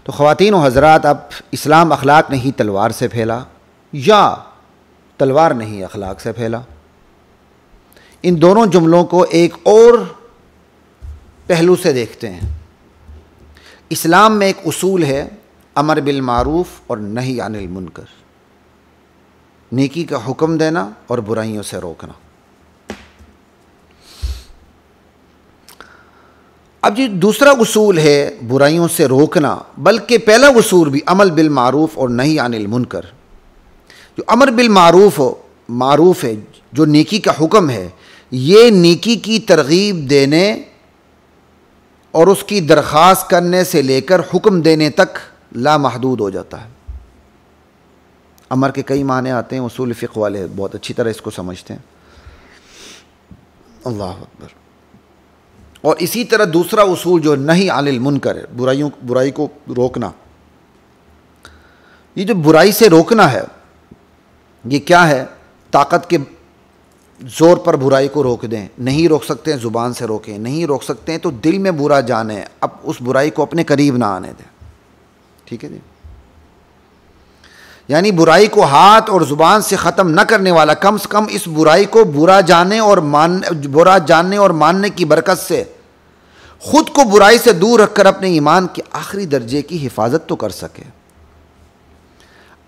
तो ख़वातीन व हज़रात, अब इस्लाम अखलाक नहीं तलवार से फैला या तलवार नहीं अखलाक से फैला। इन दोनों जुमलों को एक और पहलू से देखते हैं। इस्लाम में एक उसूल है अमर बिल मारूफ और नही अनिल मुनकर, नेकी का हुक्म देना और बुराइयों से रोकना। अब जी दूसरा उसूल है बुराइयों से रोकना, बल्कि पहला उसूल भी अमल बिल मारूफ और नही अनिल मुनकर। जो अमर बिल मारूफ है, जो नेकी का हुक्म है, ये नेकी की तरगीब देने और उसकी दरख्वास्त करने से लेकर हुक्म देने तक लामहदूद हो जाता है। अमर के कई माने आते हैं, उसूल फ़िक़्ह वाले बहुत अच्छी तरह इसको समझते हैं। अल्लाह अकबर। और इसी तरह दूसरा उसूल जो नही अनिल मुनकर है, बुराई को रोकना। ये जो बुराई से रोकना है, ये क्या है? ताकत के ज़ोर पर बुराई को रोक दें। नहीं रोक सकते हैं ज़ुबान से रोकें, नहीं रोक सकते हैं तो दिल में बुरा जाने, अब उस बुराई को अपने करीब ना आने दें। ठीक है जी। यानी बुराई को हाथ और ज़ुबान से ख़त्म न करने वाला कम से कम इस बुराई को बुरा जानने और मानने की बरकत से खुद को बुराई से दूर रखकर अपने ईमान के आखिरी दर्जे की हिफाजत तो कर सके।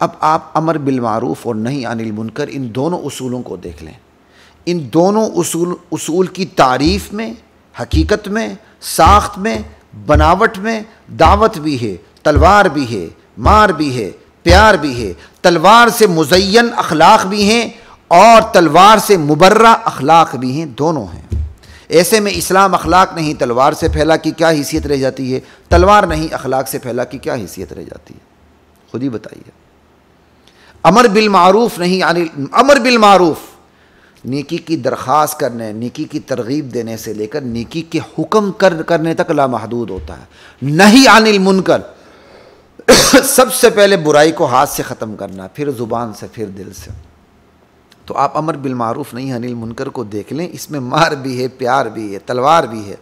अब आप अमर बिल मारूफ और नही अनिल मुनकर, इन दोनों उसूलों को देख लें। इन दोनों उसूल की तारीफ़ में, हकीकत में, साख्त में, बनावट में दावत भी है, तलवार भी है, मार भी है, प्यार भी है। तलवार से मुज़य्यन अखलाक भी हैं और तलवार से मुबर्रा अखलाक भी हैं, दोनों हैं। ऐसे में इस्लाम अखलाक नहीं तलवार से फैला की क्या हैसियत रह जाती है? तलवार नहीं अखलाक से फैला की क्या हैसियत रह जाती है? खुद ही बताइए। अमर बिल मारूफ नहीं अनिल, अमर बिल मारूफ नेकी की दरख्वास्त करने, नेकी की तरगीब देने से लेकर नेकी के हुक्म करने तक लामहदूद होता है। नहीं अनिल मुनकर सबसे पहले बुराई को हाथ से ख़त्म करना, फिर ज़ुबान से, फिर दिल से। तो आप अमर बिल मारूफ नहीं अनिल मुनकर को देख लें, इसमें मार भी है, प्यार भी है, तलवार भी है।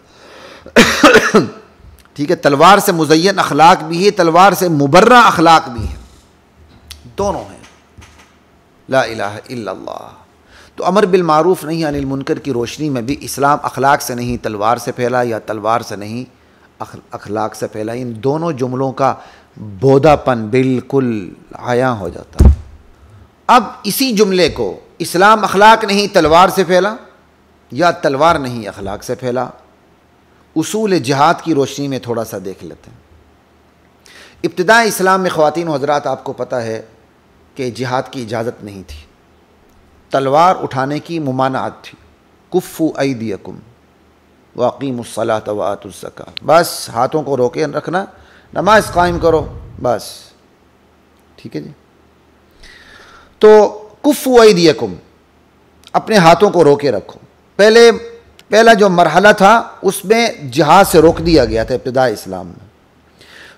ठीक है, तलवार से मुज़य्यन अखलाक भी है, तलवार से मुबर्रा अखलाक भी है, दोनों हैं। ला इलाहा इल्लल्लाह। तो अमर बिल मारूफ नहीं अनिल मुनकर की रोशनी में भी इस्लाम अखलाक से नहीं तलवार से फैला या तलवार से नहीं अखलाक से फैला। इन दोनों जुमलों का बोधापन बिल्कुल आया हो जाता है। अब इसी जुमले को इस्लाम अखलाक नहीं तलवार से फैला या तलवार नहीं अखलाक से फैला, उसूल जिहाद की रोशनी में थोड़ा सा देख लेते हैं। इब्तिदा इस्लाम में ख़वातीन व हज़रात, आपको पता है कि जिहाद की इजाज़त नहीं थी, तलवार उठाने की मुमानात थी। कुफ़्फ़ू ऐदियकुम व अक़ीमुस्सलात व आतुज़्ज़कात, बस हाथों को रोके रखना, नमाज कायम करो, बस। ठीक है जी। तो कुफ़्फ़ू ऐदियकुम, अपने हाथों को रोके रखो। पहला जो मरहला था उसमें जिहाद से रोक दिया गया था इब्तिदा इस्लाम में।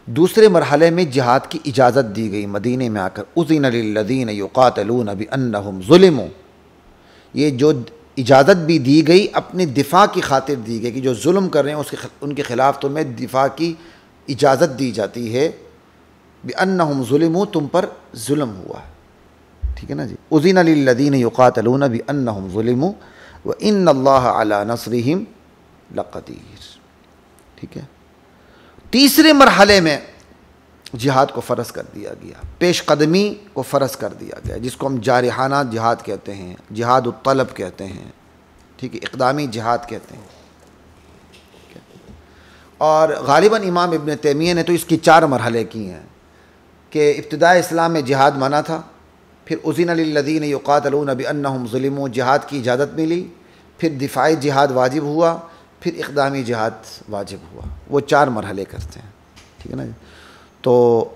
दूसरे मरहले में जिहाद की इजाज़त दी गई मदीने में आकर। उज़िन लिल्लज़ीन युक़ातिलून बिअन्नहुम ज़ुलिमू, ये जो इजाज़त भी दी गई अपने दिफा की खातिर दी गई कि जो जुल्म कर रहे हैं उनके ख़िलाफ़ तुम्हें दिफा की इजाज़त दी जाती है। बिअन्नहुम ज़ुलिमू, तुम पर जुल्म हुआ। ठीक है ना जी। उज़िन लिल्लज़ीन युक़ातिलून बिअन्नहुम ज़ुलिमू व इन्नल्लाह अला नस्रिहिम लक़दीर। ठीक है। तीसरे मरहले में जिहाद को फ़र्ज़ कर दिया गया, पेश कदमी को फ़र्ज़ कर दिया गया, जिसको हम जारिहाना जिहाद कहते हैं, जिहाद उत-तलब कहते हैं। ठीक है, इक़दामी जिहाद कहते हैं। और ग़ालिबन इमाम इब्न तैमिया ने तो इसकी 4 मरहले किए हैं कि इब्तिदा इस्लाम में जिहाद मना था, फिर उज़िन लिल्लज़ीन युक़ातिलून बिअन्नहुम ज़ुलिमू, जिहाद की इजाज़त मिली, फिर दिफ़ाई जिहाद वाजिब हुआ, फिर इक़दामी जिहाद वाजिब हुआ। वो 4 मरहले करते हैं। ठीक है ना। तो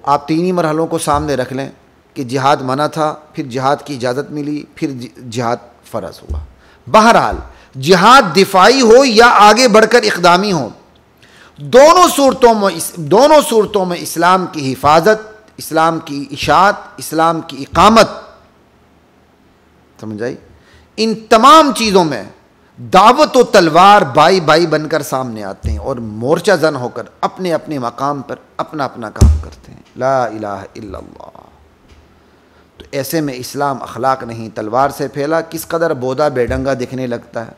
आप 3 ही मरहलों को सामने रख लें कि जिहाद मना था, फिर जिहाद की इजाज़त मिली, फिर जिहाद फ़र्ज़ हुआ। बहरहाल जिहाद दिफ़ाई हो या आगे बढ़कर इक़दामी हो, दोनों सूरतों में इस्लाम की हिफाजत, इस्लाम की इशाअत, इस्लाम की इकामत, समझ आई। इन तमाम चीज़ों में दावत और तलवार भाई भाई बनकर सामने आते हैं और मोर्चा जन होकर अपने अपने मकाम पर अपना अपना काम करते हैं। ला इलाहा इल्लल्लाह। तो ऐसे में इस्लाम अखलाक नहीं तलवार से फैला, किस कदर बोदा बेडंगा दिखने लगता है,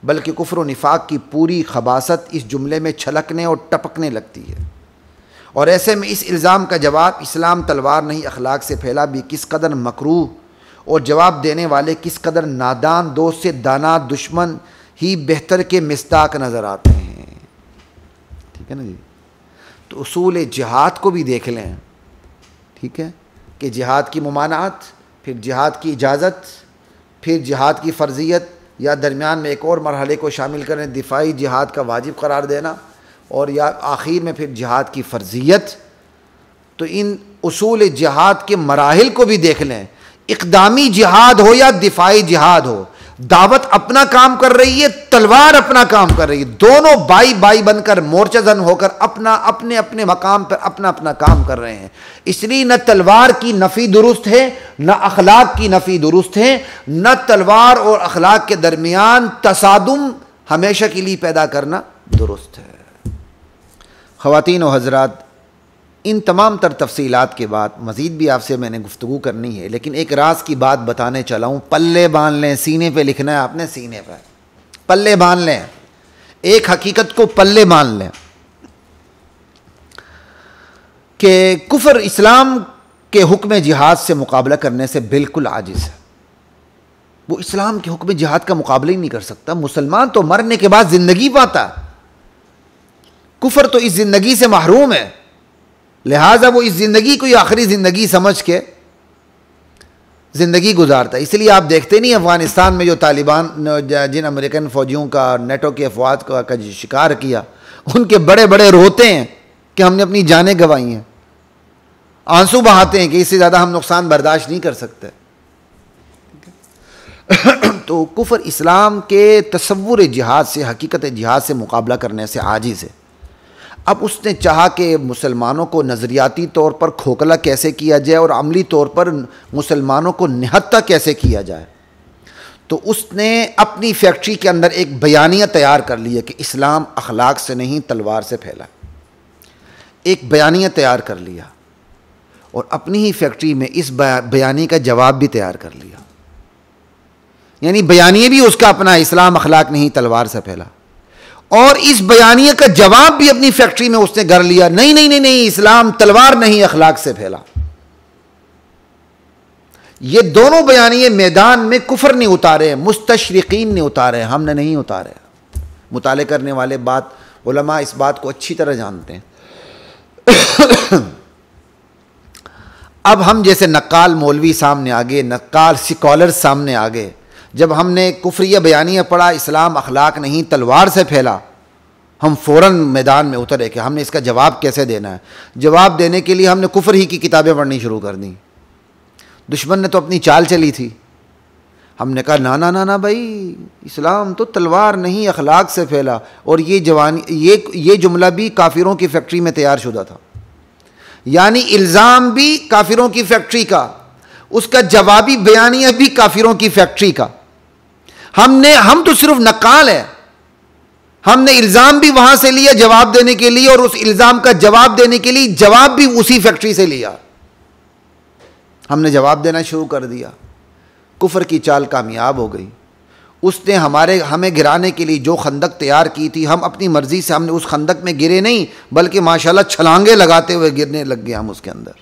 बल्कि कुफ्र व निफाक की पूरी खबासत इस जुमले में छलकने और टपकने लगती है। और ऐसे में इस इल्ज़ाम का जवाब इस्लाम तलवार नहीं अखलाक से फैला भी किस कदर मकरूह और जवाब देने वाले किस कदर नादान दोस्त से दाना दुश्मन ही बेहतर के मिस्ताक नज़र आते हैं। ठीक है ना जी। तो उसूल जिहाद को भी देख लें, ठीक है, कि जिहाद की मुमानात, फिर जिहाद की इजाज़त, फिर जिहाद की फ़र्ज़ियत, या दरमियान में एक और मरहले को शामिल करें दिफाई जिहाद का वाजिब करार देना, और या आखिर में फिर जिहाद की फ़र्ज़ियत। तो इन उसूल जिहाद के मराहिल को भी देख लें। इक़दामी जिहाद हो या दिफाई जिहाद हो, दावत अपना काम कर रही है, तलवार अपना काम कर रही है, दोनों बाई बाई बनकर मोर्चा जन होकर अपना अपने अपने मकाम पर अपना अपना काम कर रहे हैं। इसलिए न तलवार की नफ़ी दुरुस्त है, न अखलाक की नफ़ी दुरुस्त है, न तलवार और अखलाक के दरमियान तसादुम हमेशा के लिए पैदा करना दुरुस्त है। ख़वातीन व हज़रात, इन तमाम तर तफसीलात के बाद मज़ीद भी आपसे मैंने गुफ्तगू करनी है, लेकिन एक राज की बात बताने चला हूँ। पल्ले बांध लें, सीने पे लिखना है आपने, सीने पर पल्ले बांध लें, एक हकीकत को पल्ले बांध लें कि कुफ्र इस्लाम के हुक्म जिहाद से मुकाबला करने से बिल्कुल आजिज़ है। वो इस्लाम के हुक्म जिहाद का मुकाबला ही नहीं कर सकता। मुसलमान तो मरने के बाद ज़िंदगी पाता है, कुफ्र तो इस ज़िंदगी से महरूम है, लिहाजा वो इस ज़िंदगी को आखिरी ज़िंदगी समझ के ज़िंदगी गुजारता है। इसलिए आप देखते नहीं अफ़गानिस्तान में जो तालिबान जिन अमेरिकन फ़ौजियों का नेटो के अफवाज का शिकार किया, उनके बड़े बड़े रोते हैं कि हमने अपनी जानें गंवाई हैं, आंसू बहाते हैं कि इससे ज़्यादा हम नुकसान बर्दाश्त नहीं कर सकते। तो कुफ्र इस्लाम के तसव्वुर जिहाद से, हकीकत जिहाद से मुकाबला करने से आजिज़ है। अब उसने चाहा कि मुसलमानों को नज़रियाती तौर पर खोखला कैसे किया जाए और अमली तौर पर मुसलमानों को निहत्ता कैसे किया जाए, तो उसने अपनी फैक्ट्री के अंदर एक बयानिया तैयार कर लिया कि इस्लाम अखलाक से नहीं तलवार से फैला। एक बयानिया तैयार कर लिया और अपनी ही फैक्ट्री में इस बयानी का जवाब भी तैयार कर लिया। यानी बयानिया भी उसका अपना, इस्लाम अखलाक नहीं तलवार से फैला, और इस बयानिया का जवाब भी अपनी फैक्ट्री में उसने कर लिया। नहीं नहीं नहीं नहीं, इस्लाम तलवार नहीं अखलाक से फैला। ये दोनों बयानिए मैदान में कुफ्र ने उतारे, मुस्तशरिकीन ने उतारे, हमने नहीं उतारे। मुताले करने वाले उलमा इस बात को अच्छी तरह जानते हैं। अब हम जैसे नक्काल मौलवी सामने आ गए, नक्काल स्कॉलर सामने आ गए, जब हमने कुफ्रिया बयानिया पढ़ा इस्लाम अखलाक नहीं तलवार से फैला, हम फ़ौरन मैदान में उतरे कि हमने इसका जवाब कैसे देना है। जवाब देने के लिए हमने कुफ्र ही की किताबें पढ़नी शुरू कर दी। दुश्मन ने तो अपनी चाल चली थी। हमने कहा ना ना ना ना भाई, इस्लाम तो तलवार नहीं अखलाक से फैला। और ये जुमला भी काफिरों की फैक्ट्री में तैयार शुदा था। यानी इल्ज़ाम भी काफिरों की फैक्ट्री का, उसका जवाबी बयानिया भी काफिरों की फैक्ट्री का। हम तो सिर्फ नक्काल है, हमने इल्ज़ाम भी वहां से लिया जवाब देने के लिए, और उस इल्ज़ाम का जवाब देने के लिए जवाब भी उसी फैक्ट्री से लिया। हमने जवाब देना शुरू कर दिया। कुफ्र की चाल कामयाब हो गई। उसने हमें गिराने के लिए जो खंदक तैयार की थी, हम अपनी मर्जी से हमने उस खंदक में गिरे नहीं, बल्कि माशाल्लाह छलांगे लगाते हुए गिरने लग गए। हम उसके अंदर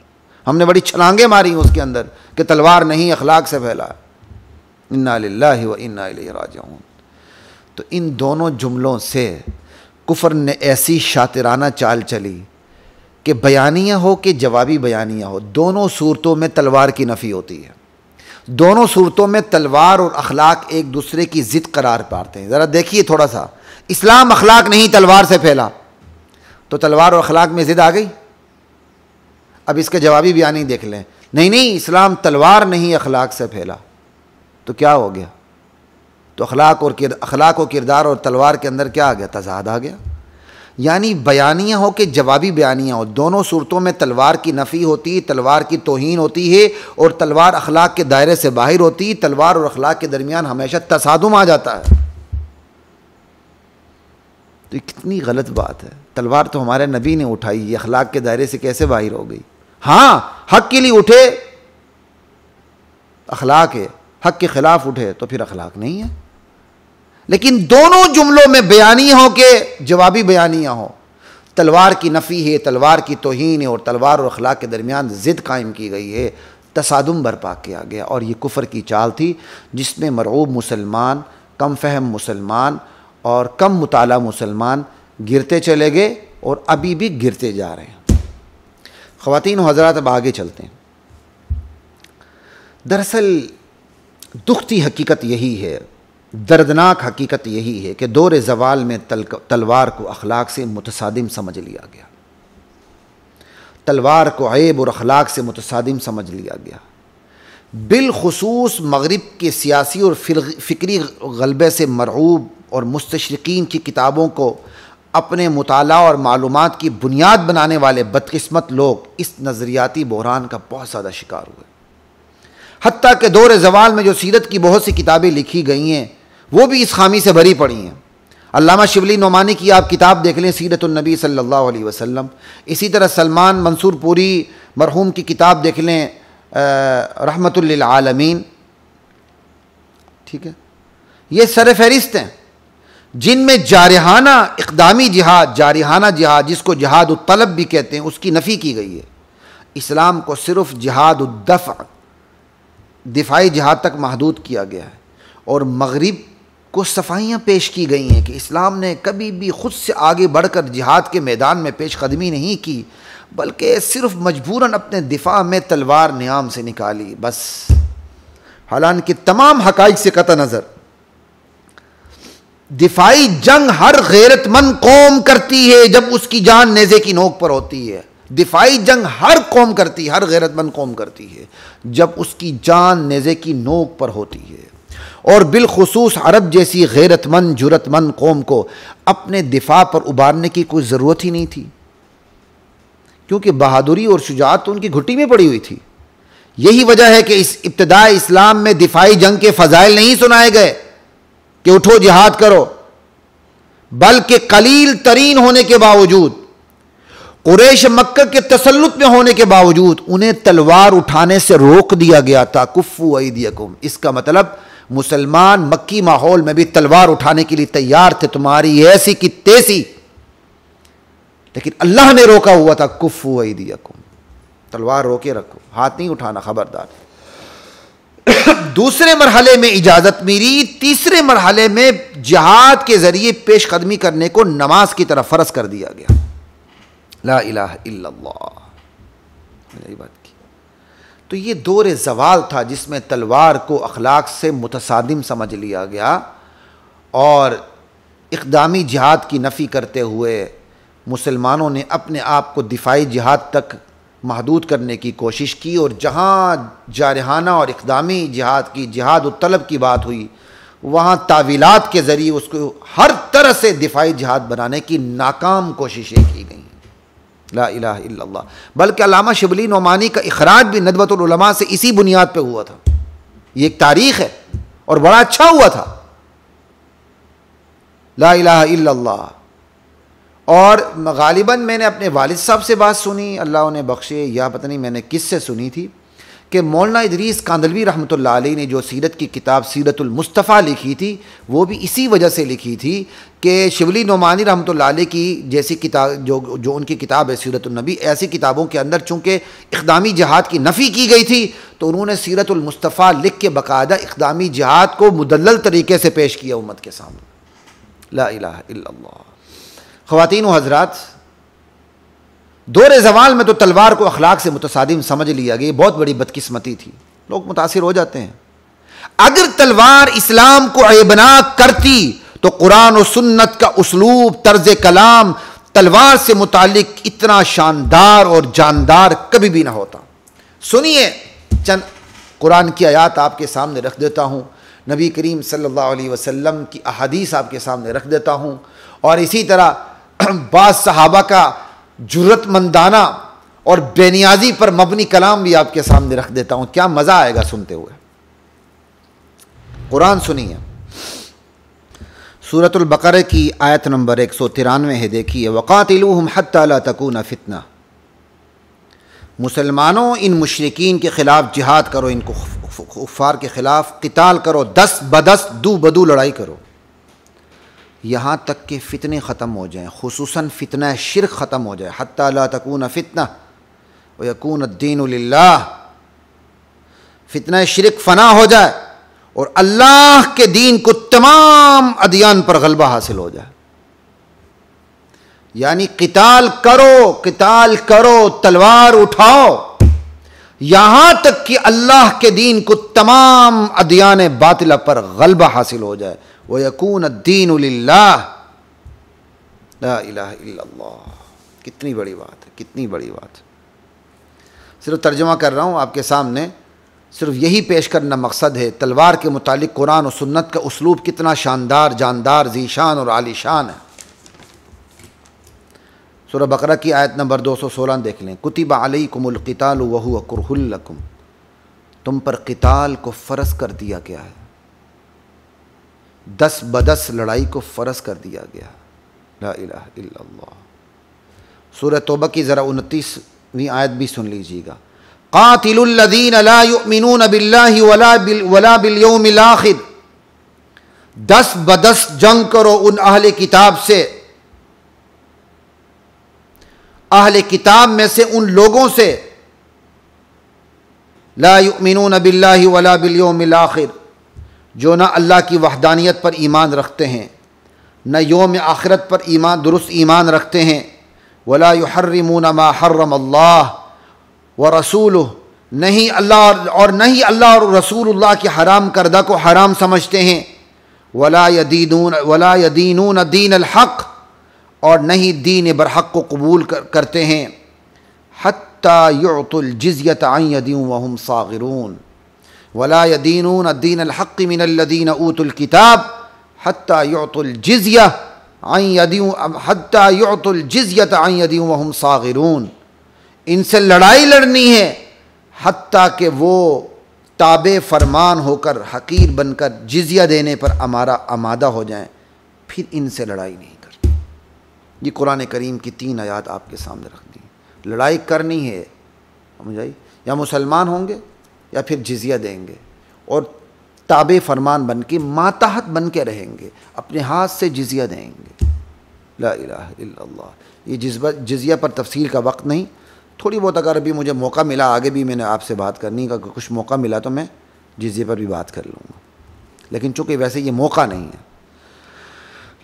हमने बड़ी छलांगे मारी उसके अंदर कि तलवार नहीं अखलाक से फैला। इन्ना लिल्लाहि व इन्ना इलैहि राजिऊन। तो इन दोनों जुमलों से कुफ्र ने ऐसी शातिराना चाल चली कि बयानिया हो कि जवाबी बयानिया हो, दोनों सूरतों में तलवार की नफ़ी होती है। दोनों सूरतों में तलवार और अखलाक एक दूसरे की ज़िद करार पाते हैं। ज़रा देखिए थोड़ा सा, इस्लाम अखलाक नहीं तलवार से फैला, तो तलवार और अखलाक में ज़िद आ गई। अब इसका जवाबी बयानी देख लें, नहीं नहीं इस्लाम तलवार नहीं अखलाक से फैला, तो क्या हो गया? तो अखलाक और किरदार और तलवार के अंदर क्या आ गया? तज़ाद आ गया। यानी बयानिया हो कि जवाबी बयानिया हो, दोनों सूरतों में तलवार की नफ़ी होती है, तलवार की तौहीन होती है, और तलवार अखलाक के दायरे से बाहर होती है। तलवार और अखलाक के दरमियान हमेशा तसादुम आ जाता है। तो कितनी गलत बात है। तलवार तो हमारे नबी ने उठाई, ये अखलाक के दायरे से कैसे बाहर हो गई? हाँ, हक के लिए उठे अखलाक है, हक के खिलाफ उठे तो फिर अखलाक नहीं है। लेकिन दोनों जुमलों में बयानियां हो के जवाबी बयानियां हो, तलवार की नफ़ी है, तलवार की तौहीन है, और तलवार और अखलाक के दरमियान ज़िद कायम की गई है, तसादुम बर्पा किया गया। और ये कुफ्र की चाल थी जिसमें मरऊब मुसलमान, कम फहम मुसलमान और कम मुताला मुसलमान गिरते चले गए और अभी भी गिरते जा रहे हैं। ख़वातीन व हज़रात, अब आगे चलते हैं। दरअसल दुखती हकीकत यही है, दर्दनाक हकीकत यही है कि दौर ज़वाल में तलवार को अखलाक से मुतसादिम समझ लिया गया, तलवार को ऐब और अखलाक से मुतसादिम समझ लिया गया। बिलखुसूस मगरिब के सियासी और फ़िक्री गलबे से मरऊब और मुस्तशरिकीन की किताबों को अपने मुताला और मालूमात की बुनियाद बनाने वाले बदकिस्मत लोग इस नज़रियाती बहरान का बहुत ज़्यादा शिकार हुए। हत्ता के दौर ज़वाल में जो सीरत की बहुत सी किताबें लिखी गई हैं वो भी इस खामी से भरी पड़ी हैं। अल्लामा शिबली नोमानी की आप किताब देख लें, सीरतुन नबी सल्लल्लाहु अलैहि वसल्लम। इसी तरह सलमान मंसूर पूरी मरहूम की किताब देख लें, रहमतुल लिल आलमीन। ठीक है, ये सर फहरिस्त हैं जिनमें जारिहाना इक़दामी जिहाद, जारिहाना जिहाद जिसको जिहाद उत तलब भी कहते हैं, उसकी नफ़ी की गई है। इस्लाम को सिर्फ जिहाद उद दफ़, दिफाई जिहाद तक महदूद किया गया है। और मगरिब को सफाइयाँ पेश की गई हैं कि इस्लाम ने कभी भी ख़ुद से आगे बढ़कर जिहाद के मैदान में पेश कदमी नहीं की, बल्कि सिर्फ मजबूरन अपने दिफा में तलवार नियाम से निकाली बस। हालांकि तमाम हक़ाइक़ से कतई नज़र दिफाई जंग हर गैरतमंद कौम करती है जब उसकी जान नेज़े की नोक पर होती है। दिफाई जंग हर कौम करती है, हर गैरतमंद कौम करती है जब उसकी जान नेज़े की नोक पर होती है। और बिलखुसूस अरब जैसी गैरतमंद जुरतमंद कौम को अपने दिफा पर उबारने की कोई ज़रूरत ही नहीं थी, क्योंकि बहादुरी और शुजाअत तो उनकी घुट्टी में पड़ी हुई थी। यही वजह है कि इस इब्तिदाई इस्लाम में दिफाई जंग के फ़ज़ाइल नहीं सुनाए गए कि उठो जिहाद करो, बल्कि कलील तरीन होने के बावजूद, कुरैश मक्का के तसल्लुत में होने के बावजूद उन्हें तलवार उठाने से रोक दिया गया था। कुफ्फू ऐदियकुम, इसका मतलब मुसलमान मक्की माहौल में भी तलवार उठाने के लिए तैयार थे, तुम्हारी ऐसी की तैसी, लेकिन अल्लाह ने रोका हुआ था। कुफ्फू ऐदियकुम, तलवार रोके रखो, हाथ नहीं उठाना, खबरदार। दूसरे मरहले में इजाजत मिली, तीसरे मरहले में जिहाद के जरिए पेश कदमी करने को नमाज की तरफ फर्ज कर दिया गया। ला इलाहा इल्लल्लाह, मेरी बात की। तो ये दौर ज़वाल था जिसमें तलवार को अखलाक से मुतसादिम समझ लिया गया और इक़दामी जिहाद की नफ़ी करते हुए मुसलमानों ने अपने आप को दिफाई जिहाद तक महदूद करने की कोशिश की। और जहाँ जारहाना और इक़दामी जिहाद की, जिहाद उत तलब की बात हुई, वहाँ तावीलात के ज़रिए उसको हर तरह से दिफाई जिहाद बनाने की नाकाम कोशिशें की गई। ला इलाहा इल्लल्लाह। बल्कि अल्लामा शिबली नोमानी का इखराज भी नदवतुल उलमा से इसी बुनियाद पे हुआ था। ये एक तारीख़ है और बड़ा अच्छा हुआ था, ला इलाहा इल्लल्लाह। और गालिबन मैंने अपने वालिद साहब से बात सुनी, अल्लाह उन्हें बख्शे, या पता नहीं मैंने किससे सुनी थी, कि मौलाना इदरीस कांदलवी रहमतुल्लाह अलैह ने जो सीरत की किताब सीरतुल मुस्तफ़ा लिखी थी, वो भी इसी वजह से लिखी थी कि शिबली नोमानी रहमतुल्लाह अलैह की जैसी किताब, जो उनकी किताब है सीरतुल नबी, ऐसी किताबों के अंदर चूँकि इक़दामी जिहाद की नफ़ी की गई थी, तो उन्होंने सीरतुल मुस्तफ़ा लिख के बाकायदा इक़दामी जिहाद को मुदल्लल तरीके से पेश किया उम्मत के सामने। ला इलाहा इल्लल्लाह। ख़वातीन व हज़रात, दौर ज़वाल में तो तलवार को अखलाक से मुतसादिम समझ लिया गया, बहुत बड़ी बदकिस्मती थी, लोग मुतासिर हो जाते हैं। अगर तलवार इस्लाम को ऐबनाक करती तो कुरान और सुन्नत का उसलूब, तर्ज कलाम तलवार से मुतालिक इतना शानदार और जानदार कभी भी ना होता। सुनिए, चंद कुरान की आयात आपके सामने रख देता हूँ, नबी करीम सल्लल्लाहु अलैहि वसल्लम की अहादीस आपके सामने रख देता हूँ, और इसी तरह बाज़ सहाबा का जुर्रतमंदाना और बेनियाजी पर मबनी कलाम भी आपके सामने रख देता हूँ। क्या मज़ा आएगा सुनते हुए। कुरान सुनिए, सूरतुल बकरा की आयत नंबर 193 है, देखिए, वक़ातिलूहुम हत्ता ला तकूना फितना। मुसलमानों इन मुशरिकीन के ख़िलाफ़ जिहाद करो, इनको कुफ़ार के ख़िलाफ़ क़िताल करो, दस बदस दू बदू लड़ाई करो, यहाँ तक कि फ़ितने ख़त्म हो जाएँ, खुसूसन फ़ितना शिर्क ख़त्म हो जाए। हत्ता ला तकूना फितना व यकून अद्दीनु लिल्लाह, फ़ितना शिर्क फ़ना हो जाए और अल्लाह के दीन को तमाम अदियान पर गलबा हासिल हो जाए। यानी क़िताल करो, तलवार उठाओ, यहां तक कि अल्लाह के दीन को तमाम अदियान बातिला पर गलबा हासिल हो जाए। व यकून अद्दीनु लिल्लाह, ला इलाहा इल्लल्लाह। कितनी बड़ी बात है, कितनी बड़ी बात है। सिर्फ तर्जुमा कर रहा हूं आपके सामने, सिर्फ यही पेश करना मकसद है। तलवार के मुतालिक कुरान और सुन्नत का उसलूब कितना शानदार, जानदार, ज़ीशान और आलीशान है। सूरह बकरा की आयत नंबर 216 देख लें। कुतिबा अलैकुमुल क़ितालु व हुवा कुरहुल लकुम, तुम पर क़िताल को फ़र्ज़ कर दिया गया है, दस बदस लड़ाई को फ़र्ज़ कर दिया गया। ला इलाहा इल्लल्लाह। सूरह तौबा की ज़रा 29वीं आयत भी सुन लीजिएगा। क़ातिलुल्लज़ीना ला युमिनून बिल्लाहि वला बिल यौमिल आखिर, दस बदस जंग करो उन अहले किताब से, अहले किताब में से उन लोगों से, ला युमिनून बिल्लाहि वला बिल यौमिल आखिर, जो ना अल्लाह की वहदानियत पर ईमान रखते हैं, न यौम आखिरत पर दुरुस्त ईमान रखते हैं। वला युहर्रिमून मा हर्रम अल्लाह व रसूलुहु, नहीं अल्लाह और रसूलुल्लाह के हराम करदा को हराम समझते हैं। वला यदीनून दीन अल हक़, और नहीं दीन बरहक़ को कबूल करते हैं। हत्ता युअतुल जिज़यत अन यदिन व हुम सागिरून, वला यदीनून दीन अल हक़ मिनल्लज़ीना ऊतुल किताब हत्ता युअतुल जिज़यत अन यदिन व हुम सागिरून। इनसे लड़ाई लड़नी है हत्ता कि वो ताबे फरमान होकर, हकीर बनकर जिज़िया देने पर आमादा हो जाएं, फिर इनसे लड़ाई नहीं करनी। ये कुरान करीम की 3 आयत आपके सामने रख दी। लड़ाई करनी है, समझ आई, या मुसलमान होंगे या फिर जिज़िया देंगे और ताबे फरमान बन के, मातहत बन के रहेंगे, अपने हाथ से जिज़िया देंगे। ला इलाहा इल्लल्लाह। ये जिज़िया पर तफसील का वक्त नहीं, थोड़ी बहुत अगर अभी मुझे मौका मिला, आगे भी मैंने आपसे बात करने का कुछ मौका मिला तो मैं जिज़िया पर भी बात कर लूँगा, लेकिन चूँकि वैसे ये मौका नहीं है।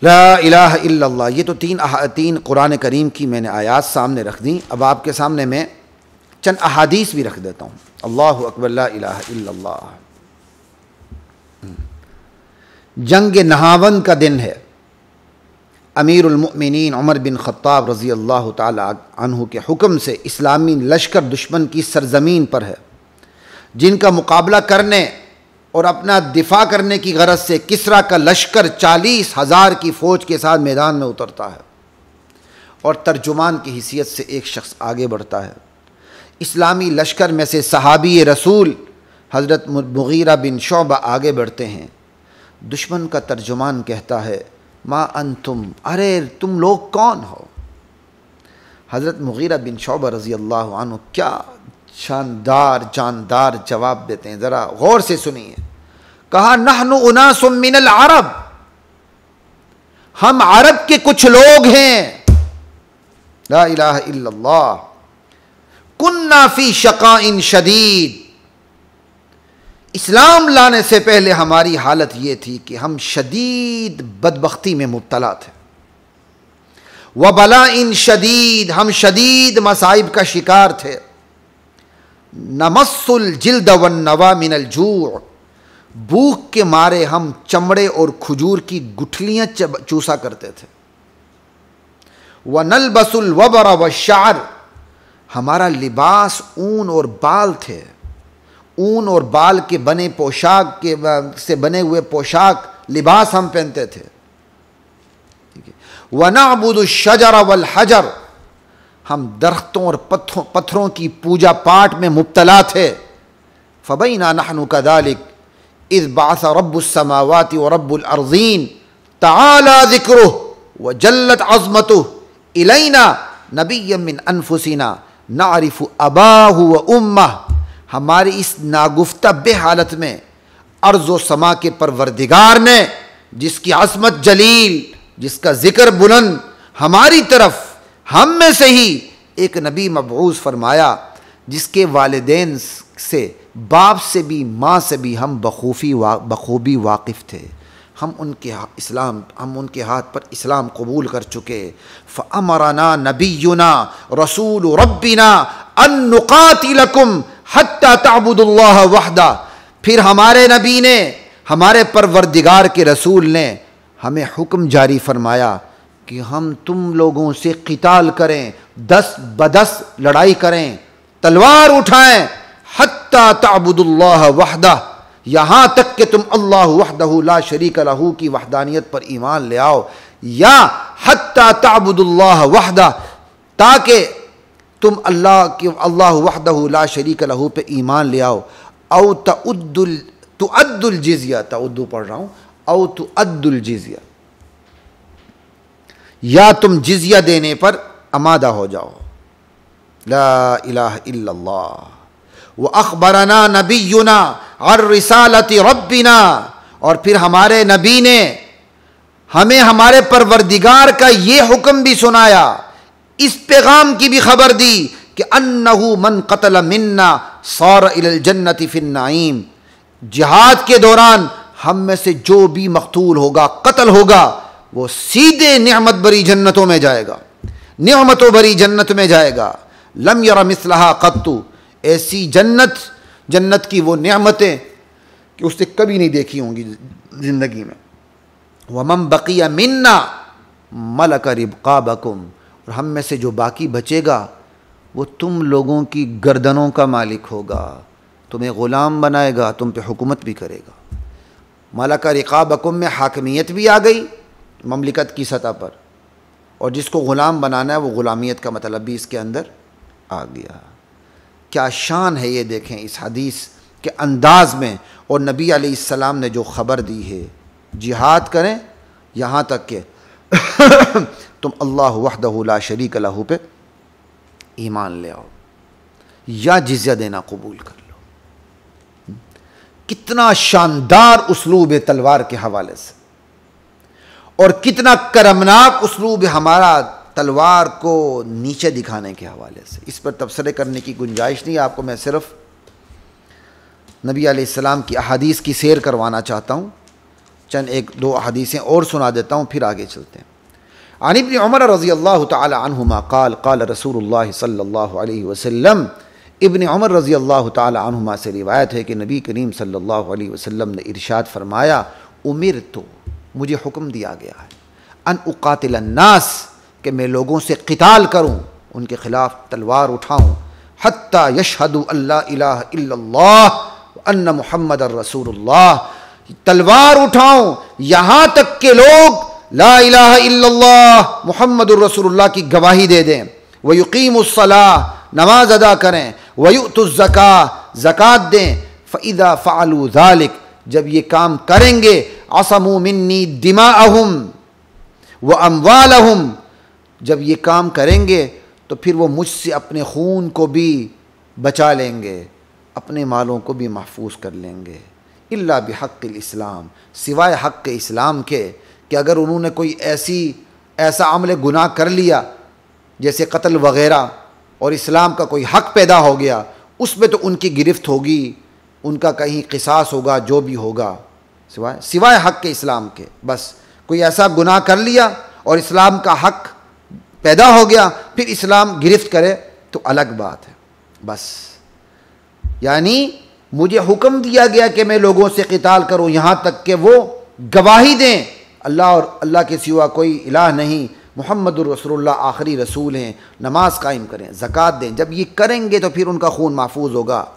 ला इलाहा इल्लल्लाह। ये तो तीन कुरान करीम की मैंने आयात सामने रख दी। अब आपके सामने मैं चंद अहादीस भी रख देता हूँ। अल्लाहु अकबर, ला इलाहा इल्लल्लाह। जंग नहावन का दिन है। अमीरुल मुमिनीन उमर बिन ख़त्ताब रज़ी अल्लाह ताला अन्हु के हुक्म से इस्लामी लश्कर दुश्मन की सरजमीन पर है, जिनका मुकाबला करने और अपना दिफा करने की गरज से किसरा का लश्कर 40,000 की फ़ौज के साथ मैदान में उतरता है और तर्जुमान की हैसियत से एक शख्स आगे बढ़ता है। इस्लामी लश्कर में से सहाबी रसूल हज़रत मुगीरा बिन शुअबा आगे बढ़ते हैं। दुश्मन का तर्जुमान कहता है, मा अंतुम, अरे तुम लोग कौन हो? हज़रत मुगीरा बिन शुअबा रज़ी अल्लाह अन्हु क्या शानदार जानदार जवाब देते हैं, ज़रा गौर से सुनिए। कहा, नहनु उनासुम मिनल अरब, हम अरब के कुछ लोग हैं। ला इलाहा इल्लल्लाह। कुन्ना फी शक़ाइन शदीद, इस्लाम लाने से पहले हमारी हालत ये थी कि हम शदीद बदबख्ती में मुब्तला थे। व बलाइन शदीद, हम शदीद मसाइब का शिकार थे। नमस्सुल जिल्द वन नवा मिनल जू', भूख के मारे हम चमड़े और खजूर की गुठलियां चूसा करते थे। व नलबसुल वबरा व शार, हमारा लिबास ऊन और बाल थे, ऊन और बाल के बने पोशाक से बने हुए पोशाक लिबास हम पहनते थे। व नअबुदु शजर वल हजर, हम दरख्तों और पत्थरों की पूजा पाठ में मुब्तला थे। फबैना नहनु कदालिक इज़ बाअस रब्बुस समावाति व रब्बुल अर्ज़ीन तआला ज़िक्रुहु व जल्लत अज़मतुहु इलैना नबिय्यम मिन अनफुसिना नारिफु अबाहु व उम्मह। हमारी इस नागुफ्ता बेहालत में अर्ज़ व समा के परवरदिगार ने, जिसकी अज़मत जलील, जिसका ज़िक्र बुलंद, हमारी तरफ हम में से ही एक नबी मबऊस फरमाया, जिसके वालिदैन से, बाप से भी, माँ से भी हम बखूबी वाकिफ़ थे। हम उनके हाथ पर इस्लाम कबूल कर चुके। फ़अमरना नबियुना रसूल रब्बिना अन नुक़ातिलकुम हत्ता तअबुदुल्लाह वहदा। फिर हमारे नबी ने, हमारे परवरदिगार के रसूल ने हमें हुक्म जारी फरमाया कि हम तुम लोगों से क़िताल करें, 10 ब10 लड़ाई करें, तलवार उठाएं, हत्ता तअबुदुल्लाह वहदा, यहाँ तक कि तुम अल्लाह वहदहु ला शरीक लहू की वहदानियत पर ईमान ले आओ, या हत्ता तअबुदुल्लाह वहदा, ताकि तुम अल्लाह वहदहु ला शरीक लहू पे ईमान ले आओ, औ तुअद्दुल जिज़िया, तउद्दु पढ़ रहा हूँ, औ तुअद्दुल जिज़िया, या तुम जिज़िया देने पर आमादा हो जाओ। ला इलाहा इल्लल्लाह व अख़बरना नबियुना अर रिसालति रब्बिना। और फिर हमारे नबी ने हमें हमारे परवरदिगार का ये हुक्म भी सुनाया, इस पैगाम की भी खबर दी कि अन्नहु मन क़तल मिन्ना सार इलल जन्नति फिन नाईम। जिहाद के दौरान हम में से जो भी मक़तूल होगा, कत्ल होगा, वो सीधे नेमत भरी जन्नतों में जाएगा, नेमतों भरी जन्नत में जाएगा। लम यरा मिसलहा क़त्तु, ऐसी जन्नत की वो नेमतें कि उसने कभी नहीं देखी होंगी ज़िंदगी में। वमन बक़िया मिन्ना मलका रिक़ाबकुम, और हम में से जो बाकी बचेगा वो तुम लोगों की गर्दनों का मालिक होगा, तुम्हें ग़ुलाम बनाएगा, तुम पे हुकूमत भी करेगा। मलका रिक़ाबकुम में हाकिमियत भी आ गई ममलिकत की सतह पर, और जिसको ग़ुलाम बनाना है वो ग़ुलामियत का मतलब भी इसके अंदर आ गया। क्या शान है ये देखें इस हदीस के अंदाज़ में, और नबी अलैहिस्सलाम ने जो ख़बर दी है, जिहाद करें यहाँ तक कि तुम अल्लाह वहदहु ला शरीक लहू पे ईमान ले आओ, या जिज़्या देना कबूल कर लो। कितना शानदार उसलूब है तलवार के हवाले से, और कितना करमनाक उसलूब है हमारा तलवार को नीचे दिखाने के हवाले से। इस पर तबसरे करने की गुंजाइश नहीं, आपको मैं सिर्फ नबी अलैहिस्सलाम की अहादीस की सैर करवाना चाहता हूँ। चंद 1-2 अहादीसें और सुना देता हूँ, फिर आगे चलते हैं। अन इब्न उमर रज़ियल्लाहु तआला अन्हुमा क़ाल क़ाल रसूलुल्लाह सल्लल्लाहु अलैहि वसल्लम। इब्न उमर रज़ियल्लाहु तआला अन्हुमा से रिवायत है कि नबी करीम सल्लल्लाहु अलैहि वसल्लम ने इरशाद फरमाया, उमिरतु, मुझे हुक्म दिया गया है, अन उक़ातिल अन्नास, कि मैं लोगों से क़िताल करूँ, उनके ख़िलाफ़ तलवार उठाऊँ, हत्ता यशहदु अल्ला इलाहा इल्लल्लाह व अन्ना मुहम्मदर रसूलुल्लाह, तलवार उठाऊँ यहाँ तक के लोग ला इलाहा इल्लल्लाह मुहम्मदुर रसूलुल्लाह की गवाही दे दें, व युक़ीमुस्सलाह, नमाज अदा करें, व युअतुज़्ज़काह, ज़कात दें, फ़इज़ा फ़अलू ज़ालिक, जब ये काम करेंगे, असमू मिन्नी दिमाअहुम व अम्वालहुम, जब ये काम करेंगे तो फिर वो मुझसे अपने खून को भी बचा लेंगे, अपने मालों को भी महफूज कर लेंगे। इल्ला बिहक़्क़िल इस्लाम, सिवाय हक़ इस्लाम के, कि अगर उन्होंने कोई ऐसा अमल गुनाह कर लिया जैसे कत्ल वग़ैरह, और इस्लाम का कोई हक़ पैदा हो गया, उसमें तो उनकी गिरफ्त होगी, उनका कहीं क़िसास होगा, जो भी होगा, सिवाय हक़ इस्लाम के। बस कोई ऐसा गुनाह कर लिया और इस्लाम का हक़ पैदा हो गया, फिर इस्लाम गिरफ्त करे तो अलग बात है। बस यानी मुझे हुक्म दिया गया कि मैं लोगों से क़िताल करूँ, यहाँ तक कि वो गवाही दें अल्लाह और अल्लाह के सिवा कोई इलाह नहीं, मुहम्मदुर रसूलुल्लाह आखिरी रसूल हैं, नमाज कायम करें, ज़कात दें। जब ये करेंगे तो फिर उनका खून महफूज होगा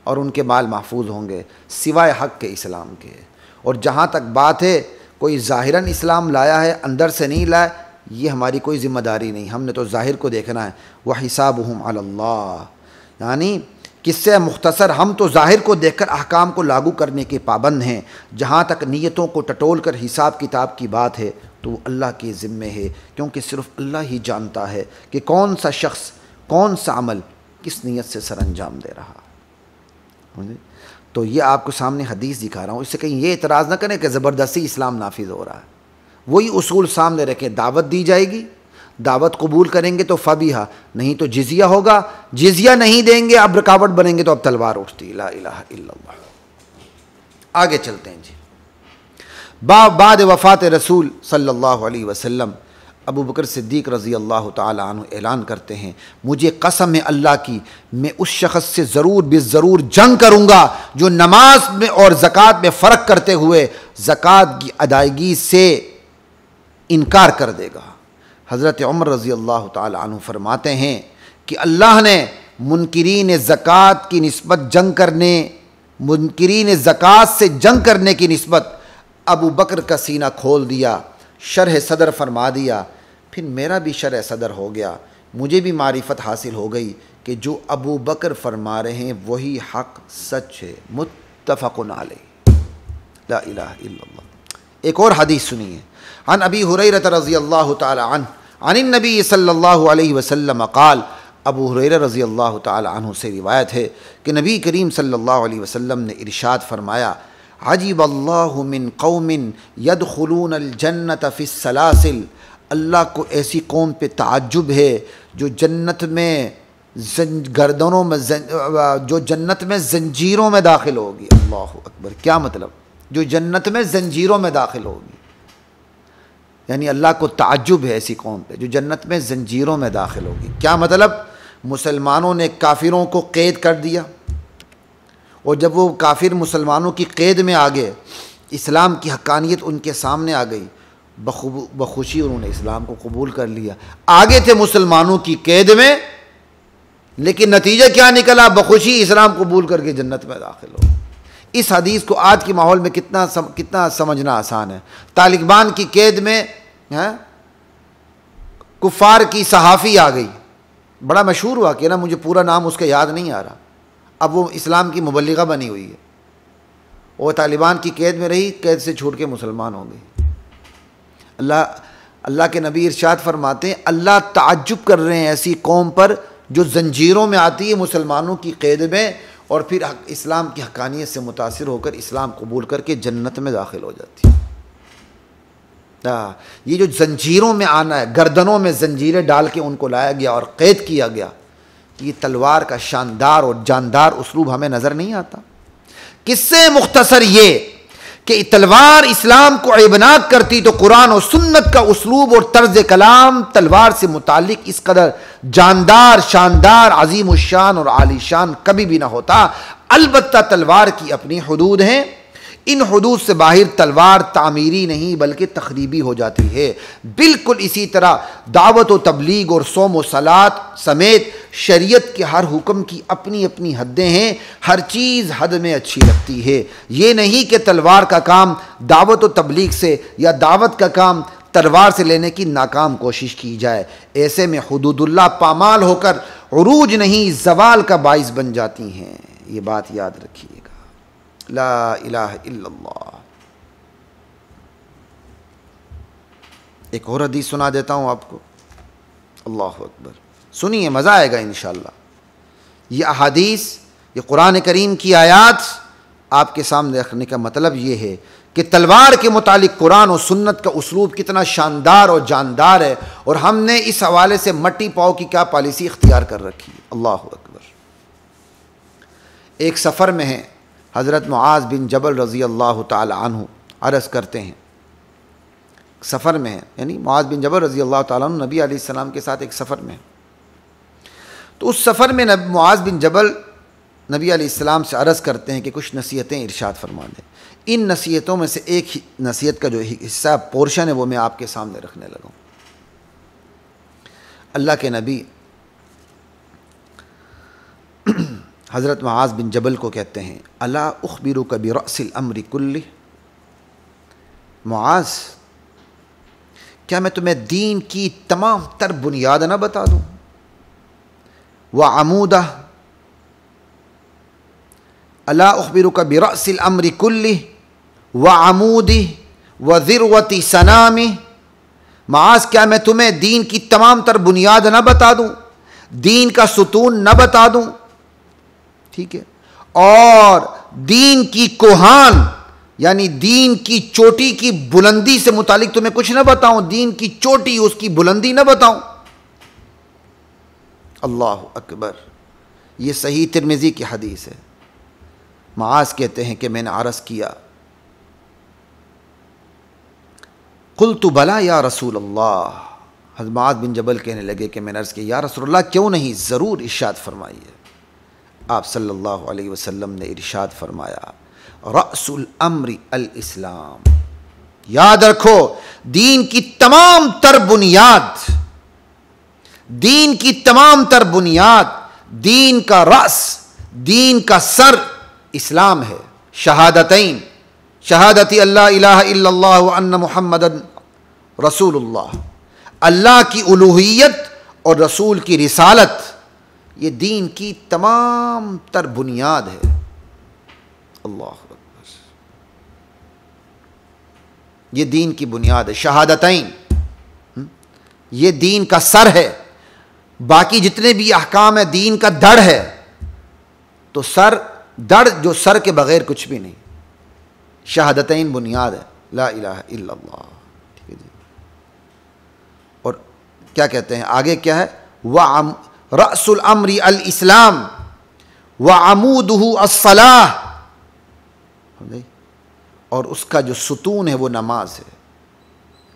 और उनके माल महफूज होंगे, सिवाय हक़ के इस्लाम के। और जहाँ तक बात है कोई ज़ाहिरन इस्लाम लाया है, अंदर से नहीं लाया, ये हमारी कोई ज़िम्मेदारी नहीं, हमने तो ज़ाहिर को देखना है। वह हिसाबुहुम अलल्लाह, यानी किस्से मुख्तसर, हम तो ज़ाहिर को देखकर अहकाम को लागू करने के पाबंद हैं। जहाँ तक नीयतों को टटोल कर हिसाब किताब की बात है तो वो अल्लाह के ज़िम्मे है, क्योंकि सिर्फ अल्लाह ही जानता है कि कौन सा शख्स कौन सा अमल किस नीयत से सरअंजाम दे रहा। तो ये आपको सामने हदीस दिखा रहा हूँ, इससे कहीं ये इतराज़ ना करें कि ज़बरदस्ती इस्लाम नाफिज हो रहा है। वही उसूल सामने रखें, दावत दी जाएगी, दावत कबूल करेंगे तो फ़बीहा, नहीं तो जिजिया होगा, जिजिया नहीं देंगे अब रुकावट बनेंगे तो अब तलवार उठती। ला इलाहा इल्लल्लाह। आगे चलते हैं जी। बाद वफ़ात रसूल सल्लल्लाहु अलैहि वसल्लम अबू बकर सिद्दीक़ रज़ी अल्लाह ताला अन्हु ऐलान करते हैं, मुझे कसम है अल्लाह की, मैं उस शख़्स से ज़रूर बेज़रूर जंग करूँगा जो नमाज में और ज़कात में फ़र्क करते हुए ज़कात की अदायगी से इनकार कर देगा। हज़रत उमर रज़ी अल्लाह ताला अन्हु फरमाते हैं कि अल्लाह ने मुनकिरीन ज़कात की निस्बत जंग करने, मुनकिरीन ज़कात से जंग करने की निस्बत अबू बकर का सीना खोल दिया, शरह सदर फरमा दिया। फिर मेरा भी शरह सदर हो गया, मुझे भी मारिफत हासिल हो गई कि जो अबू बकर फरमा रहे हैं वही हक़ सच है। मुत्तफ़क़ुन अलैह। ला इलाहा इल्लल्लाह। एक और हदीस सुनिए। अन अबी हुरैरा रज़ियल्लाहु ताला अन्हु अनिन नबी सल्लल्लाहु अलैहि वसल्लम क़ाल, अबू हुरैरा रज़ियल्लाहु ताला अन्हु से रिवायत है कि नबी करीम सल्लल्लाहु अलैहि वसल्लम ने इरशाद फरमाया, अजीबल्लाहु मिन कौमिन यदखुलूनल जन्नत फ़िस्सलासिल, अल्लाह को ऐसी कौम पे ताज्जुब है जो जन्नत में गर्दनों में जो जन्नत में जंजीरों में दाखिल होगी। अल्लाहु अकबर। क्या मतलब? जो जन्नत में जंजीरों में दाखिल होगी, यानी अल्लाह को ताज्जुब है ऐसी कौम पे जो जन्नत में जंजीरों में दाखिल होगी। क्या मतलब? मुसलमानों ने काफिरों को कैद कर दिया और जब वो काफिर मुसलमानों की कैद में आ गए, इस्लाम की हक्कानियत उनके सामने आ गई, बखुशी उन्होंने इस्लाम को कबूल कर लिया। आगे थे मुसलमानों की कैद में, लेकिन नतीजा क्या निकला? बखुशी इस्लाम कबूल करके जन्नत में दाखिल हो। इस हदीस को आज के माहौल में कितना समझना आसान है। तालिबान की कैद में कुफार की सहाफ़ी आ गई, बड़ा मशहूर हुआ कि ना, मुझे पूरा नाम उसका याद नहीं आ रहा। अब वो इस्लाम की मुबल्लिगा बनी हुई है, वो तालिबान की कैद में रही, कैद से छूट के मुसलमान हो गई। अल्लाह के नबी इरशाद फरमाते हैं, अल्लाह ताज्जुब कर रहे हैं ऐसी कौम पर जो जंजीरों में आती है मुसलमानों की कैद में और फिर इस्लाम की हक्कानियत से मुतासिर होकर इस्लाम कबूल करके जन्नत में दाखिल हो जाती है। ये जो जंजीरों में आना है, गर्दनों में जंजीरें डाल के उनको लाया गया और कैद किया गया, ये तलवार का शानदार और जानदार उसलूब हमें नज़र नहीं आता। किससे मुख्तसर ये कि तलवार इस्लाम को ऐबनाक करती तो कुरान और सुन्नत का उसलूब और तर्ज कलाम तलवार से मुतालिक इस कदर जानदार, शानदार, अजीम उशान और आलीशान कभी भी ना होता। अलबत्ता तलवार की अपनी हुदूद हैं, इन हुदूद से बाहर तलवार तामीरी नहीं बल्कि तखरीबी हो जाती है। बिल्कुल इसी तरह दावत व तबलीग और सोम व सलात समेत शरीयत के हर हुक्म की अपनी अपनी हदें हैं, हर चीज़ हद में अच्छी लगती है। ये नहीं कि तलवार का काम दावत व तबलीग से या दावत का काम तलवार से लेने की नाकाम कोशिश की जाए। ऐसे में हुदूदुल्लाह पामाल होकर उरूज नहीं ज़वाल का बाइस बन जाती हैं। ये बात याद रखिएगा। ला इलाहा इल्लल्लाह। एक और हदीस सुना देता हूँ आपको। अल्लाहु अकबर। सुनिए, मज़ा आएगा इंशाअल्लाह। ये अहादीस, ये कुरान करीम की आयात आपके सामने रखने का मतलब ये है कि तलवार के मुतालिक कुरान और सुन्नत का उसलूब कितना शानदार और जानदार है और हमने इस हवाले से मट्टी पाव की क्या पॉलिसी इख्तियार कर रखी है। अल्लाहु अकबर। एक सफ़र में है, हज़रत मुआज़ बिन जबल रज़ी अल्लाह ताला अन्हु अर्ज़ करते हैं, सफ़र में है, यानी मुआज़ बिन जबल रज़ी अल्लाह ताला अन्हु नबी अलैहिस्सलाम के साथ एक सफ़र में, तो उस सफ़र में मुआज़ बिन जबल नबी अलैहिस्सलाम से अर्ज़ करते हैं कि कुछ नसीहतें इरशाद फरमा दें। इन नसीहतों में से एक नसीहत का जो हिस्सा पोर्शन है वो मैं आपके सामने रखने लगा हूँ। अल्लाह के नबी हज़रत मुआज़ बिन जबल को कहते हैं, अला उख़बिरुका बिरअसिल अम्रि कुल्लिह, मुआज़ क्या मैं तुम्हें दीन की तमाम तर बुनियाद न बता दूँ, व अमूदा अला उखबिरुका बिरअसिल अम्रि कुल्लिह व अमूदिह व ज़िरवति सनामिह, माज़ क्या मैं तुम्हें दीन की तमाम तर बुनियाद न बता दूं, दीन का सुतून न बता दूं, ठीक है, और दीन की कोहान यानी दीन की चोटी की बुलंदी से मुतालिक तुम्हें कुछ न बताऊं, दीन की चोटी उसकी बुलंदी न बताऊं। अल्लाह अकबर। ये सही तिरमिज़ी की हदीस है। मुआज़ कहते हैं कि मैंने अर्ज़ किया, कुल्तु बला या रसूल अल्लाह, हज़रत मुआज़ बिन जबल कहने लगे कि मैंने अर्ज़ किया, या रसूल अल्लाह क्यों नहीं, ज़रूर इरशाद फरमाइए। आप सल्लल्लाहु अलैहि वसल्लम ने इरशाद फरमाया, रअसुल अम्रि अल इस्लाम, याद रखो दीन की तमाम तर बुनियाद, दीन की तमाम तर बुनियाद, दीन का रस, दीन का सर इस्लाम है। शहादतैन, शहादती अल्ला इलाहा इल्लल्लाह व अन्ना मुहम्मदन रसूलुल्लाह, अल्लाह की उलूहियत और रसूल की रिसालत, ये दीन की तमाम तर बुनियाद है। अल्लाह अकबर, ये दीन की बुनियाद है। शहादतैन, ये दीन का सर है। बाकी जितने भी अहकाम है दीन का धड़ है, तो सर, धड़ जो सर के बगैर कुछ भी नहीं। शहादतैन बुनियाद है, ला इलाहा इल्लल्लाह, ठीक है जी। और क्या कहते हैं आगे, क्या है, व रअसुल अम्रि अल इस्लाम व अमूदुहु अस्सलाह, और उसका जो सुतून है वो नमाज है।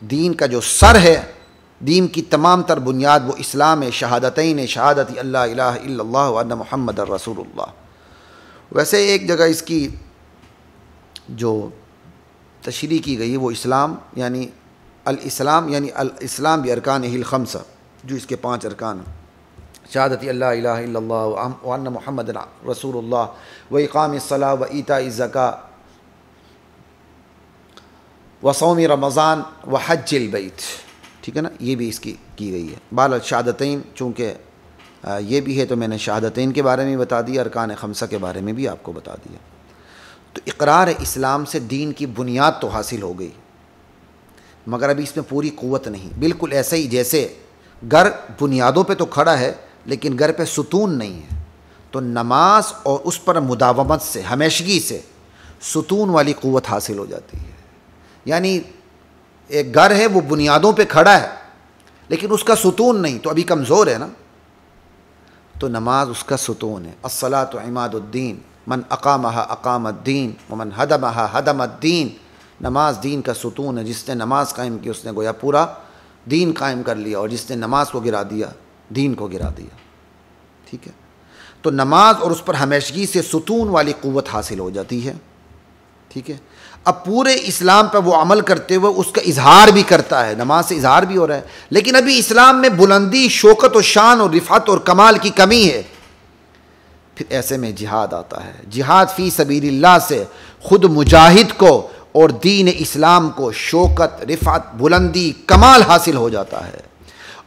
दीन का जो सर है, दीन की तमाम तर बुनियाद वो इस्लाम है। शहादतैन, शहादती अल्ला इलाहा इल्लल्लाह व अन्ना मुहम्मदर रसूलुल्लाह। वैसे एक जगह इसकी जो तशरीह की गई है वो इस्लाम यानी अल इस्लाम यानी अल इस्लाम भी अरकानिहिल खम्सा, जो इसके 5 अरकान, शहादती अल्ला इलाहा इल्लल्लाह व अन्ना मुहम्मदन रसूलुल्लाह व इक़ामिस सलाह व ईताइज़ ज़कात व सौमी रमज़ान व हज्जिल बैत, ठीक है ना, ये भी इसकी की गई है। बाल शहादतैन चूँकि ये भी है तो मैंने शहादतैन के बारे में बता दिया, अरकान खमसा के बारे में भी आपको बता दिया। तो इकरार इस्लाम से दीन की बुनियाद तो हासिल हो गई, मगर अभी इसमें पूरी क़ुव्वत नहीं। बिल्कुल ऐसे ही जैसे घर बुनियादों पे तो खड़ा है लेकिन घर पे सुतून नहीं है, तो नमाज और उस पर मुदावमत से, हमेशगी से सुतून वाली क़ुव्वत हासिल हो जाती है। यानी एक घर है वो बुनियादों पे खड़ा है लेकिन उसका सुतून नहीं, तो अभी कमज़ोर है ना, तो नमाज उसका सुतून है। अस्सलातु इमादुद्दीन मन अक़ामहा अक़ामद्दीन व मन हदमहा हदमद्दीन, नमाज दीन का सुतून है। जिसने नमाज कायम की उसने गोया पूरा दीन कायम कर लिया, और जिसने नमाज को गिरा दिया दीन को गिरा दिया, ठीक है। तो नमाज और उस पर हमेशगी से सुतून वाली क़ुव्वत हासिल हो जाती है, ठीक है। अब पूरे इस्लाम पर वो अमल करते हुए उसका इजहार भी करता है, नमाज से इजहार भी हो रहा है, लेकिन अभी इस्लाम में बुलंदी, शौकत और शान और रिफ़त और कमाल की कमी है। फिर ऐसे में जिहाद आता है। जिहाद फ़ी सबीलिल्लाह से ख़ुद मुजाहिद को और दीन इस्लाम को शौकत, रिफ़त, बुलंदी, कमाल हासिल हो जाता है,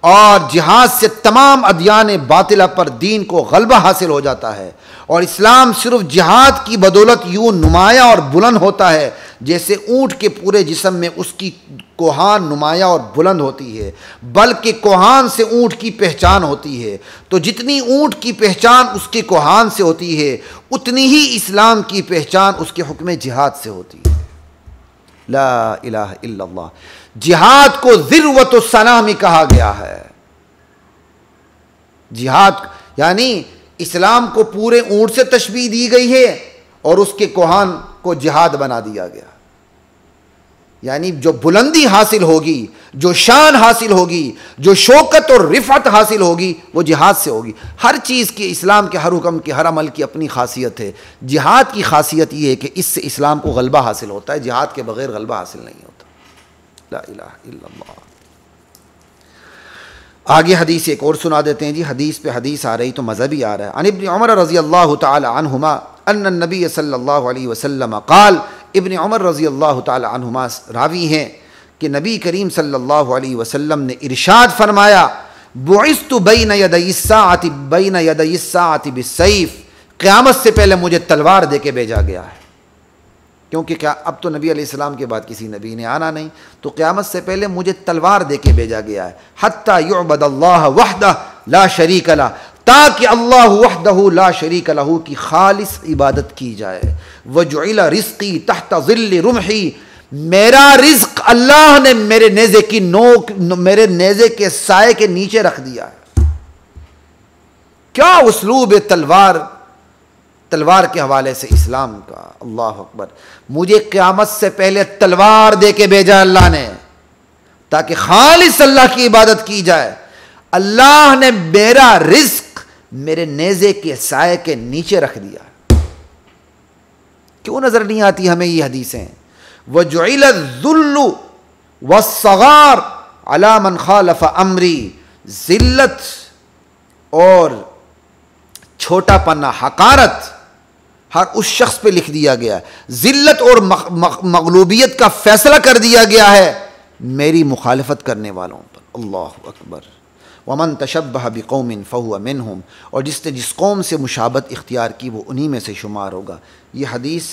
और जिहाद से तमाम अदियान बातिला पर दीन को गलबा हासिल हो जाता है। और इस्लाम सिर्फ जिहाद की बदौलत यूँ नुमाया और बुलंद होता है जैसे ऊँट के पूरे जिस्म में उसकी कोहान नुमाया और बुलंद होती है, बल्कि कोहान से ऊँट की पहचान होती है। तो जितनी ऊँट की पहचान उसके कोहान से होती है, उतनी ही इस्लाम की पहचान उसके हुक्म जिहाद से होती है। ला इलाहा इल्लल्लाह। जिहाद को ज़िरवतुस सनामी कहा गया है। जिहाद यानी इस्लाम को पूरे ऊँट से तशबीह दी गई है और उसके कोहान को जिहाद बना दिया गया। यानी जो बुलंदी हासिल होगी, जो शान हासिल होगी, जो शौकत और रिफ़त हासिल होगी, वो जिहाद से होगी। हर चीज़ की, इस्लाम के हर हुक्म की, हर अमल की अपनी खासियत है। जिहाद की खासियत ये है कि इससे इस्लाम को गलबा हासिल होता है, जिहाद के बग़ैर गलबा हासिल नहीं होता। ला इलाहा इल्लल्लाह। आगे हदीस एक और सुना देते हैं जी। हदीस पे हदीस आ रही तो मज़ा भी आ रहा है। अन इब्न उमर रज़ियल्लाहु तआला अन्हुमा अन्न नबी सल्लल्लाहु अलैहि वसल्लम क़ाल, इब्न उमर रज़ियल्लाहु तआला अन्हुमा रावी हैं कि नबी करीम सल्लल्लाहु अलैहि वसल्लम ने इरशाद फरमाया, बुइस्तु बैन यदैस्साअति बिस्सैफ क़यामत से पहले मुझे तलवार दे के भेजा गया है, क्योंकि क्या अब तो नबी अलैहिस्सलाम के बाद किसी नबी ने आना नहीं, तो क़यामत से पहले मुझे तलवार दे के भेजा गया है। हत्ता युअबदल्लाह वहदह ला शरीक ला, ताकि अल्लाह वहदहू ला शरीक लहू की खालिस इबादत की जाए। वजुइला रिज़्क़ी तहत ज़िल्ल रुमही, मेरा रिज़्क़ अल्लाह ने मेरे नेज़े की नोक, मेरे नेज़े के साए के नीचे रख दिया है। क्या उसलूब तलवार, तलवार के हवाले से इस्लाम का। अल्लाह अकबर। मुझे क़यामत से पहले तलवार दे के भेजा अल्लाह ने, ताकि खालिस अल्लाह की इबादत की जाए। अल्लाह ने मेरा रिज़्क़ मेरे नेज़े के साए के नीचे रख दिया। क्यों नजर नहीं आती हमें ये हदीसें? वजुइल ज़ुल्लु वस्सगार अला मन खालफ अमरी, जिल्लत और छोटापना, हकारत हर उस शख्स पे लिख दिया गया। जिल्लत और मगलूबियत का फैसला कर दिया गया है मेरी मुखालफत करने वालों पर। अल्लाह अकबर। वमन तशब्बह बिकौमिन फहुव मिनहुम, और जिसने जिस कौम से मुशाबत इख्तियार की वो उन्हीं में से शुमार होगा। ये हदीस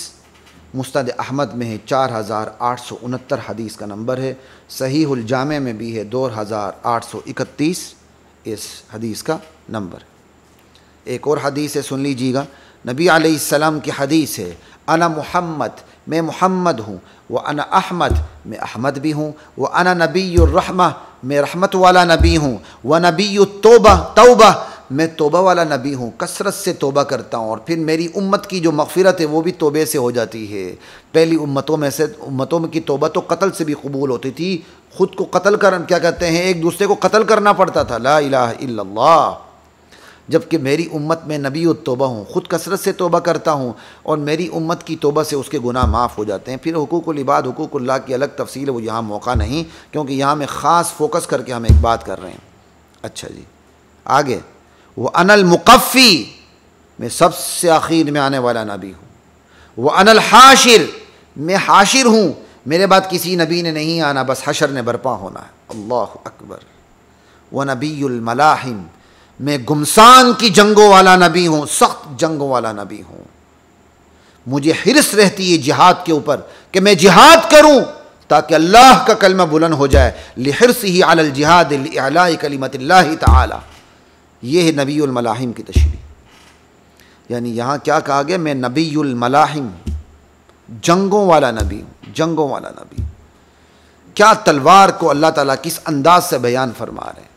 मुस्नद अहमद में है, 4869 हदीस का नंबर है। सहीहुल जामे में भी है 2831 इस हदीस का नंबर। एक और हदीस है, सुन लीजिएगा। नबी अलैहिस्सलाम की हदीस है, अना मुहम्मद, मैं मुहम्मद हूँ, व अना अहमद, मैं अहमद भी हूँ, व अना नबीयुर रहमा, मैं रहमत वाला नबी हूँ, व नबीयुत तौबा, तौबा, मैं तौबा वाला नबी हूँ, कसरत से तौबा करता हूँ। और फिर मेरी उम्मत की जो मग़फ़िरत है वो भी तौबे से हो जाती है। पहली उम्मतों में से, उम्मतों की तौबा तो कत्ल से भी कबूल होती थी। ख़ुद को कत्ल कर, क्या कहते हैं, एक दूसरे को कत्ल करना पड़ता था, ला इलाहा इल्लल्लाह। जबकि मेरी उम्मत में नबी और तौबा हूँ, ख़ुद कसरत से तौबा करता हूँ, और मेरी उम्मत की तौबा से उसके गुनाह माफ़ हो जाते हैं। फिर हुकूकुल इबाद, हुकूकुल्लाह की अलग तफसील है, वो यहाँ मौका नहीं, क्योंकि यहाँ में ख़ास फोकस करके हम एक बात कर रहे हैं। अच्छा जी, आगे। वो अनल मुक़फ़ी, मैं सबसे आखिर में आने वाला नबी हूँ। वो अनल हाशिर, मैं हाशिर हूँ, मेरे बाद किसी नबी ने नहीं आना, बस हशर ने बरपा होना है। अल्लाह अकबर। व नबीयुल मलाहिम, मैं गुमसान की जंगों वाला नबी हूँ, सख्त जंगों वाला नबी हूँ। मुझे हिर्स रहती है जिहाद के ऊपर कि मैं जिहाद करूँ ताकि अल्लाह का कलमा बुलंद हो जाए। लिहिर्सिही अलल जिहाद लिइलाइ कलिमतिल्लाहि तआला। ये है नबीयुल मलाहिम की तशरीह। यानी यहाँ क्या कहा गया, मैं नबीयुल मलाहिम, जंगों वाला नबी हूँ, जंगों वाला नबी। क्या तलवार को अल्लाह ताला किस अंदाज से बयान फरमा रहे हैं।